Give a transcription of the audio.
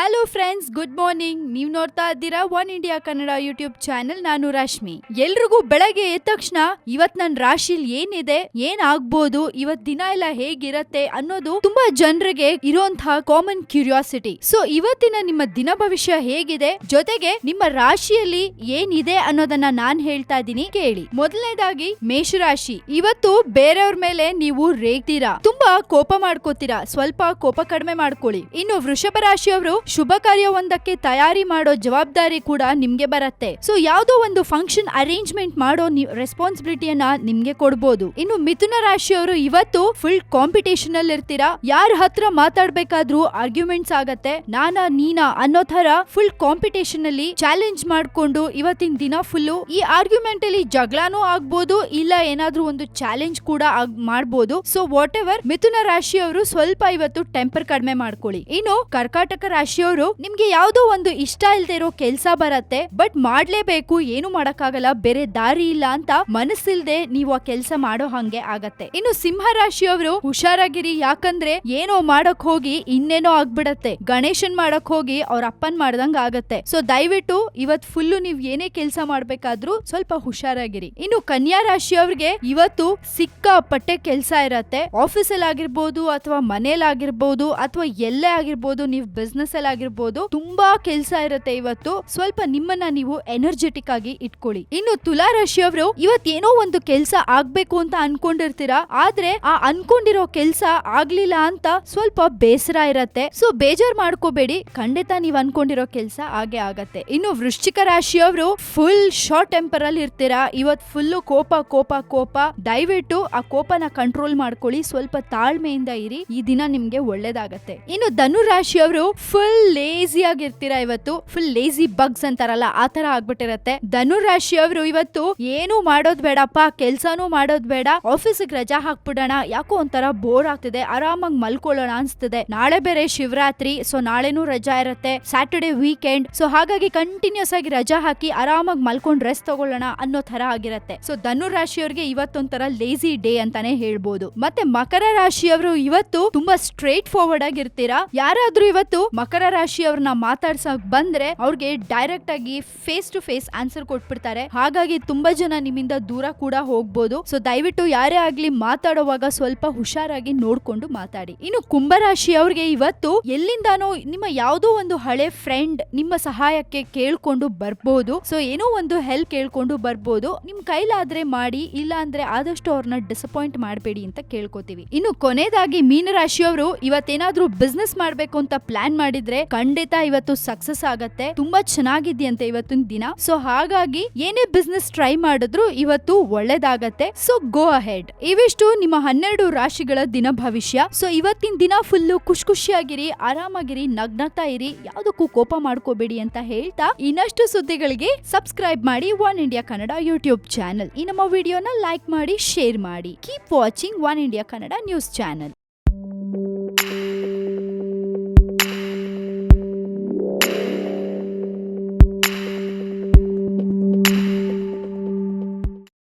Hello friends, good morning. ನೀವು ನೋಡ್ತಾ ಇದ್ದೀರಾ one India Kannada YouTube channel. ನಾನು ರಶ್ಮಿ. ಎಲ್ರಿಗೂ ಬೆಳಗ್ಗೆ ಎದ್ದ ತಕ್ಷಣ ಇವತ್ ನನ್ನ ರಾಶಿಲ್ ಏನಿದೆ, ಏನ್ ಆಗ್ಬೋದು, ಇವತ್ ದಿನ ಎಲ್ಲ ಹೇಗಿರತ್ತೆ ಅನ್ನೋದು ತುಂಬಾ ಜನರಿಗೆ ಇರುವಂತಹ ಕಾಮನ್ ಕ್ಯೂರಿಯಾಸಿಟಿ. ಸೊ ಇವತ್ತಿನ ನಿಮ್ಮ ದಿನ ಭವಿಷ್ಯ ಹೇಗಿದೆ, ಜೊತೆಗೆ ನಿಮ್ಮ ರಾಶಿಯಲ್ಲಿ ಏನಿದೆ ಅನ್ನೋದನ್ನ ನಾನ್ ಹೇಳ್ತಾ ಇದ್ದೀನಿ, ಕೇಳಿ. ಮೊದಲನೇದಾಗಿ ಮೇಷರಾಶಿ. ಇವತ್ತು ಬೇರೆಯವ್ರ ಮೇಲೆ ನೀವು ರೇಗ್ತೀರಾ, ತುಂಬಾ ಕೋಪ ಮಾಡ್ಕೋತೀರಾ. ಸ್ವಲ್ಪ ಕೋಪ ಕಡಿಮೆ ಮಾಡ್ಕೊಳ್ಳಿ. ಇನ್ನು ವೃಷಭ ರಾಶಿಯವರು ಶುಭ ಕಾರ್ಯವೊಂದಕ್ಕೆ ತಯಾರಿ ಮಾಡೋ ಜವಾಬ್ದಾರಿ ಕೂಡ ನಿಮ್ಗೆ ಬರುತ್ತೆ. ಸೊ ಯಾವ್ದೋ ಒಂದು ಫಂಕ್ಷನ್ ಅರೇಂಜ್ಮೆಂಟ್ ಮಾಡೋ ರೆಸ್ಪಾನ್ಸಿಬಿಲಿಟಿಯನ್ನ ನಿಮ್ಗೆ ಕೊಡ್ಬೋದು. ಇನ್ನು ಮಿಥುನ ರಾಶಿಯವರು ಇವತ್ತು ಫುಲ್ ಕಾಂಪಿಟೇಷನ್ ಅಲ್ಲಿ ಇರ್ತೀರಾ. ಯಾರ ಹತ್ರ ಮಾತಾಡ್ಬೇಕಾದ್ರೂ ಆರ್ಗ್ಯುಮೆಂಟ್ಸ್ ಆಗತ್ತೆ. ನಾನಾ ನೀನಾ ಅನ್ನೋ ತರ ಫುಲ್ ಕಾಂಪಿಟೇಷನ್ ಅಲ್ಲಿ ಚಾಲೆಂಜ್ ಮಾಡ್ಕೊಂಡು ಇವತ್ತಿನ ದಿನ ಫುಲ್ಲು ಈ ಆರ್ಗ್ಯುಮೆಂಟ್ ಅಲ್ಲಿ ಜಗಳನೂ ಆಗ್ಬೋದು, ಇಲ್ಲ ಏನಾದ್ರೂ ಒಂದು ಚಾಲೆಂಜ್ ಕೂಡ ಮಾಡ್ಬೋದು. ಸೊ ವಾಟ್ ಎವರ್, ಮಿಥುನ ರಾಶಿಯವರು ಸ್ವಲ್ಪ ಇವತ್ತು ಟೆಂಪರ್ ಕಡಿಮೆ ಮಾಡ್ಕೊಳ್ಳಿ. ಇನ್ನು ಕರ್ಕಾಟಕ ರಾಶಿಯವರು, ನಿಮ್ಗೆ ಯಾವ್ದೋ ಒಂದು ಇಷ್ಟ ಇಲ್ದೇ ಇರೋ ಕೆಲ್ಸ ಬರತ್ತೆ, ಬಟ್ ಮಾಡ್ಲೇಬೇಕು, ಏನು ಮಾಡಕ್ಕಾಗಲ್ಲ, ಬೇರೆ ದಾರಿ ಇಲ್ಲ ಅಂತ ಮನಸ್ಸಿಲ್ದೆ ನೀವು ಆ ಕೆಲ್ಸ ಮಾಡೋ ಹಂಗೆ ಆಗತ್ತೆ. ಇನ್ನು ಸಿಂಹ ರಾಶಿಯವರು ಹುಷಾರಾಗಿರಿ, ಯಾಕಂದ್ರೆ ಏನೋ ಮಾಡಕ್ ಹೋಗಿ ಇನ್ನೇನೋ ಆಗ್ಬಿಡತ್ತೆ. ಗಣೇಶನ್ ಮಾಡಕ್ ಹೋಗಿ ಅವ್ರ ಅಪ್ಪನ್ ಮಾಡ್ದಂಗ ಆಗತ್ತೆ. ಸೊ ದಯವಿಟ್ಟು ಇವತ್ ಫುಲ್ಲು ನೀವ್ ಏನೇ ಕೆಲ್ಸ ಮಾಡ್ಬೇಕಾದ್ರೂ ಸ್ವಲ್ಪ ಹುಷಾರಾಗಿರಿ. ಇನ್ನು ಕನ್ಯಾ ರಾಶಿಯವ್ರಿಗೆ ಇವತ್ತು ಸಿಕ್ಕಾಪಟ್ಟೆ ಕೆಲ್ಸ ಇರತ್ತೆ. ಆಫೀಸಲ್ಲಿ ಆಗಿರ್ಬೋದು, ಅಥವಾ ಮನೇಲಾಗಿರ್ಬೋದು, ಅಥವಾ ಎಲ್ಲೇ ಆಗಿರ್ಬೋದು, ನೀವು ಬಿಸ್ನೆಸ್ ಅಲ್ಲಿ ಆಗಿರ್ಬೋದು, ತುಂಬಾ ಕೆಲ್ಸ ಇರುತ್ತೆ ಇವತ್ತು. ಸ್ವಲ್ಪ ನಿಮ್ಮನ್ನ ನೀವು ಎನರ್ಜೆಟಿಕ್ ಆಗಿ ಇಟ್ಕೊಳ್ಳಿ. ಇನ್ನು ತುಲಾ ರಾಶಿಯವರು ಇವತ್ತೇನೋ ಒಂದು ಕೆಲ್ಸ ಆಗ್ಬೇಕು ಅಂತ ಅನ್ಕೊಂಡಿರ್ತೀರಾ, ಆದ್ರೆ ಆ ಅನ್ಕೊಂಡಿರೋ ಕೆಲ್ಸ ಆಗ್ಲಿಲ್ಲ ಅಂತ ಸ್ವಲ್ಪ ಬೇಸರ ಇರತ್ತೆ. ಸೊ ಬೇಜಾರ್ ಮಾಡ್ಕೋಬೇಡಿ, ಖಂಡಿತ ನೀವ್ ಅನ್ಕೊಂಡಿರೋ ಕೆಲ್ಸ ಆಗೇ ಆಗತ್ತೆ. ಇನ್ನು ವೃಶ್ಚಿಕ ರಾಶಿಯವರು ಫುಲ್ ಶಾರ್ಟ್ ಟೆಂಪರ್ ಅಲ್ಲಿ ಇರ್ತೀರಾ. ಇವತ್ ಫುಲ್ಲು ಕೋಪ ಕೋಪ ಕೋಪ. ದಯವಿಟ್ಟು ಆ ಕೋಪನ ಕಂಟ್ರೋಲ್ ಮಾಡ್ಕೊಳ್ಳಿ, ಸ್ವಲ್ಪ ತಾಳ್ಮೆಯಿಂದ ಇರಿ, ಈ ದಿನ ನಿಮ್ಗೆ ಒಳ್ಳೇದಾಗತ್ತೆ. ಇನ್ನು ಧನು ರಾಶಿಯವರು ಫುಲ್ ಲೇಜಿ ಆಗಿರ್ತೀರಾ. ಇವತ್ತು ಫುಲ್ ಲೇಜಿ ಬಗ್ಸ್ ಅಂತಾರಲ್ಲ, ಆ ತರ ಆಗ್ಬಿಟ್ಟಿರತ್ತೆ. ಧನು ರಾಶಿಯವರು ಇವತ್ತು ಏನು ಮಾಡೋದ್ ಬೇಡಪ್ಪ, ಕೆಲ್ಸಾನು ಮಾಡೋದ್ ಬೇಡ, ಆಫೀಸಿಗೆ ರಜಾ ಹಾಕ್ಬಿಡೋಣ, ಯಾಕೋ ಒಂಥರ ಬೋರ್ ಆಗ್ತಿದೆ, ಆರಾಮಾಗಿ ಮಲ್ಕೊಳ್ಳೋಣ ಅನ್ಸ್ತಿದೆ. ನಾಳೆ ಬೇರೆ ಶಿವರಾತ್ರಿ, ಸೊ ನಾಳೆನೂ ರಜಾ ಇರುತ್ತೆ, ಸ್ಯಾಟರ್ಡೆ ವೀಕೆಂಡ್. ಸೊ ಹಾಗಾಗಿ ಕಂಟಿನ್ಯೂಸ್ ಆಗಿ ರಜಾ ಹಾಕಿ ಆರಾಮಾಗಿ ಮಲ್ಕೊಂಡ್ ರೆಸ್ಟ್ ತಗೊಳ್ಳೋಣ ಅನ್ನೋ ತರ ಆಗಿರತ್ತೆ. ಸೊ ಧನು ರಾಶಿಯವರಿಗೆ ಇವತ್ತೊಂಥರ ಲೇಜಿ ಡೇ ಅಂತಾನೆ ಹೇಳ್ಬೋದು. ಮತ್ತೆ ಮಕರ ರಾಶಿಯವರು ಇವತ್ತು ತುಂಬಾ ಸ್ಟ್ರೇಟ್ ಫಾರ್ವರ್ಡ್ ಆಗಿರ್ತೀರಾ. ಯಾರಾದ್ರೂ ಇವತ್ತು ಮಕರ ರಾಶಿಯವ್ರನ್ನ ಮಾತಾಡ್ಸಕ್ ಬಂದ್ರೆ ಅವ್ರಿಗೆ ಡೈರೆಕ್ಟ್ ಆಗಿ ಫೇಸ್ ಟು ಫೇಸ್ ಆನ್ಸರ್ ಕೊಟ್ಬಿಡ್ತಾರೆ. ಹಾಗಾಗಿ ತುಂಬಾ ಜನ ನಿಮ್ಮಿಂದ ದೂರ ಕೂಡ ಹೋಗ್ಬೋದು. ಸೊ ದಯವಿಟ್ಟು ಯಾರೇ ಆಗ್ಲಿ ಮಾತಾಡುವಾಗ ಸ್ವಲ್ಪ ಹುಷಾರಾಗಿ ನೋಡ್ಕೊಂಡು ಮಾತಾಡಿ. ಇನ್ನು ಕುಂಭರಾಶಿಯವ್ರಿಗೆ ಇವತ್ತು ಎಲ್ಲಿಂದಾನೋ ನಿಮ್ಮ ಯಾವ್ದೋ ಒಂದು ಹಳೆ ಫ್ರೆಂಡ್ ನಿಮ್ಮ ಸಹಾಯಕ್ಕೆ ಕೇಳ್ಕೊಂಡು ಬರ್ಬೋದು. ಸೊ ಏನೋ ಒಂದು ಹೆಲ್ಪ್ ಕೇಳ್ಕೊಂಡು ಬರ್ಬೋದು. ನಿಮ್ ಕೈಲಾದ್ರೆ ಮಾಡಿ, ಇಲ್ಲ ಅಂದ್ರೆ ಆದಷ್ಟು ಅವ್ರನ್ನ ಡಿಸಪಾಯಿಂಟ್ ಮಾಡಬೇಡಿ ಅಂತ ಕೇಳ್ಕೊತೀವಿ. ಇನ್ನು ಕೊನೆಯದಾಗಿ ಮೀನರಾಶಿಯವರು ಇವತ್ತೇನಾದ್ರೂ ಬಿಸ್ನೆಸ್ ಮಾಡ್ಬೇಕು ಅಂತ ಪ್ಲಾನ್ ಮಾಡಿದ್ರೆ ಖಂಡಿತ ಇವತ್ತು ಸಕ್ಸಸ್ ಆಗತ್ತೆ. ತುಂಬಾ ಚೆನ್ನಾಗಿದ್ಯಂತೆ ಇವತ್ತಿನ ದಿನ. ಸೊ ಹಾಗಾಗಿ ಏನೇ ಬಿಸ್ನೆಸ್ ಟ್ರೈ ಮಾಡಿದ್ರು ಇವತ್ತು ಒಳ್ಳೇದಾಗತ್ತೆ. So go ahead. ಇವಿಷ್ಟು ನಿಮ್ಮ 12 ರಾಶಿಗಳ ದಿನ ಭವಿಷ್ಯ. ಸೊ ಇವತ್ತಿನ ದಿನ ಫುಲ್ಲು ಖುಷಿಯಾಗಿರಿ, ಆರಾಮಾಗಿರಿ, ನಗ್ನತಾ ಇರಿ, ಯಾವ್ದಕ್ಕೂ ಕೋಪ ಮಾಡ್ಕೋಬೇಡಿ ಅಂತ ಹೇಳ್ತಾ ಇನ್ನಷ್ಟು ಸುದ್ದಿಗಳಿಗೆ ಸಬ್ಸ್ಕ್ರೈಬ್ ಮಾಡಿ one India Kannada YouTube channel. ಈ ನಮ್ಮ ವಿಡಿಯೋನ ಲೈಕ್ ಮಾಡಿ, ಶೇರ್ ಮಾಡಿ. Keep watching one India Kannada news channel.